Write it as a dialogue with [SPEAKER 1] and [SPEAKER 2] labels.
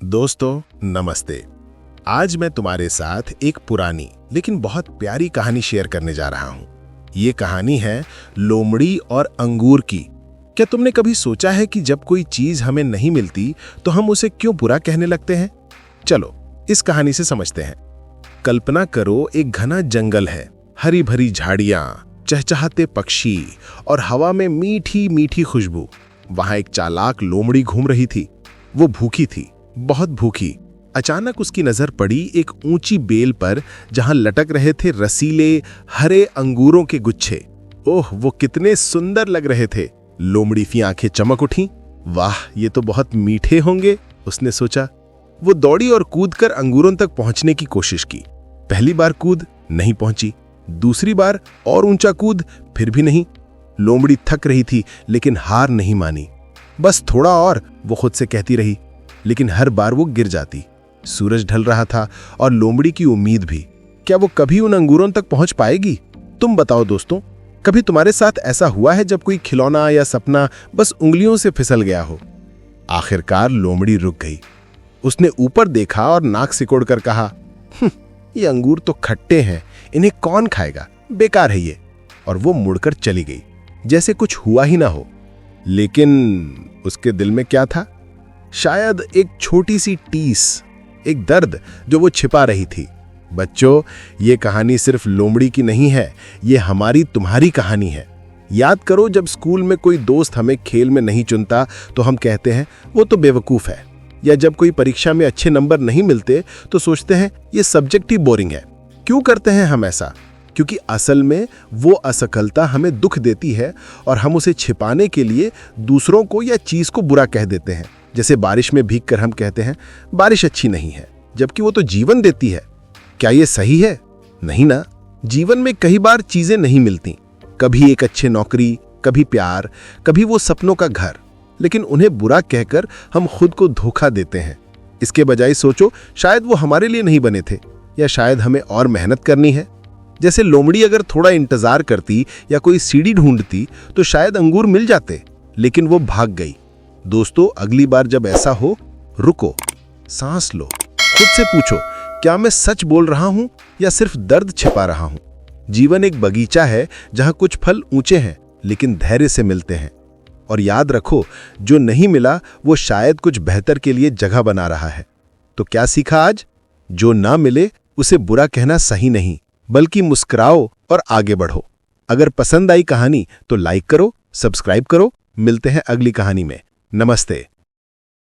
[SPEAKER 1] दोस्तों नमस्ते। आज मैं तुम्हारे साथ एक पुरानी लेकिन बहुत प्यारी कहानी शेयर करने जा रहा हूं। ये कहानी है लोमड़ी और अंगूर की। क्या तुमने कभी सोचा है कि जब कोई चीज हमें नहीं मिलती तो हम उसे क्यों बुरा कहने लगते हैं? चलो इस कहानी से समझते हैं। कल्पना करो, एक घना जंगल है, हरी भरी झाड़ियां, चहचहाते पक्षी और हवा में मीठी मीठी खुशबू। वहां एक चालाक लोमड़ी घूम रही थी। वो भूखी थी, बहुत भूखी। अचानक उसकी नजर पड़ी एक ऊंची बेल पर जहां लटक रहे थे रसीले हरे अंगूरों के गुच्छे। ओह, वो कितने सुंदर लग रहे थे। लोमड़ी की आंखें चमक उठीं। वाह, ये तो बहुत मीठे होंगे, उसने सोचा। वो दौड़ी और कूदकर अंगूरों तक पहुंचने की कोशिश की। पहली बार कूद, नहीं पहुंची। दूसरी बार और ऊंचा कूद, फिर भी नहीं। लोमड़ी थक रही थी लेकिन हार नहीं मानी। बस थोड़ा और, वो खुद से कहती रही, लेकिन हर बार वो गिर जाती। सूरज ढल रहा था और लोमड़ी की उम्मीद भी। क्या वो कभी उन अंगूरों तक पहुंच पाएगी? तुम बताओ दोस्तों, कभी तुम्हारे साथ ऐसा हुआ है जब कोई खिलौना या सपना बस उंगलियों से फिसल गया हो? आखिरकार लोमड़ी रुक गई। उसने ऊपर देखा और नाक सिकोड़कर कहा, ये अंगूर तो खट्टे हैं, इन्हें कौन खाएगा, बेकार है ये। और वो मुड़कर चली गई, जैसे कुछ हुआ ही ना हो। लेकिन उसके दिल में क्या था? शायद एक छोटी सी टीस, एक दर्द जो वो छिपा रही थी। बच्चों, ये कहानी सिर्फ लोमड़ी की नहीं है, ये हमारी तुम्हारी कहानी है। याद करो, जब स्कूल में कोई दोस्त हमें खेल में नहीं चुनता तो हम कहते हैं वो तो बेवकूफ है। या जब कोई परीक्षा में अच्छे नंबर नहीं मिलते तो सोचते हैं ये सब्जेक्ट ही बोरिंग है। क्यों करते हैं हम ऐसा? क्योंकि असल में वो असफलता हमें दुख देती है और हम उसे छिपाने के लिए दूसरों को या चीज को बुरा कह देते हैं। जैसे बारिश में भीगकर हम कहते हैं बारिश अच्छी नहीं है, जबकि वो तो जीवन देती है। क्या ये सही है? नहीं ना। जीवन में कई बार चीजें नहीं मिलती, कभी एक अच्छी नौकरी, कभी प्यार, कभी वो सपनों का घर। लेकिन उन्हें बुरा कहकर हम खुद को धोखा देते हैं। इसके बजाय सोचो, शायद वो हमारे लिए नहीं बने थे, या शायद हमें और मेहनत करनी है। जैसे लोमड़ी अगर थोड़ा इंतजार करती या कोई सीढ़ी ढूंढती तो शायद अंगूर मिल जाते, लेकिन वो भाग गई। दोस्तों, अगली बार जब ऐसा हो, रुको, सांस लो, खुद से पूछो, क्या मैं सच बोल रहा हूं या सिर्फ दर्द छिपा रहा हूं? जीवन एक बगीचा है जहां कुछ फल ऊंचे हैं लेकिन धैर्य से मिलते हैं। और याद रखो, जो नहीं मिला वो शायद कुछ बेहतर के लिए जगह बना रहा है। तो क्या सीखा आज? जो ना मिले उसे बुरा कहना सही नहीं, बल्कि मुस्कुराओ और आगे बढ़ो। अगर पसंद आई कहानी तो लाइक करो, सब्सक्राइब करो। मिलते हैं अगली कहानी में। नमस्ते।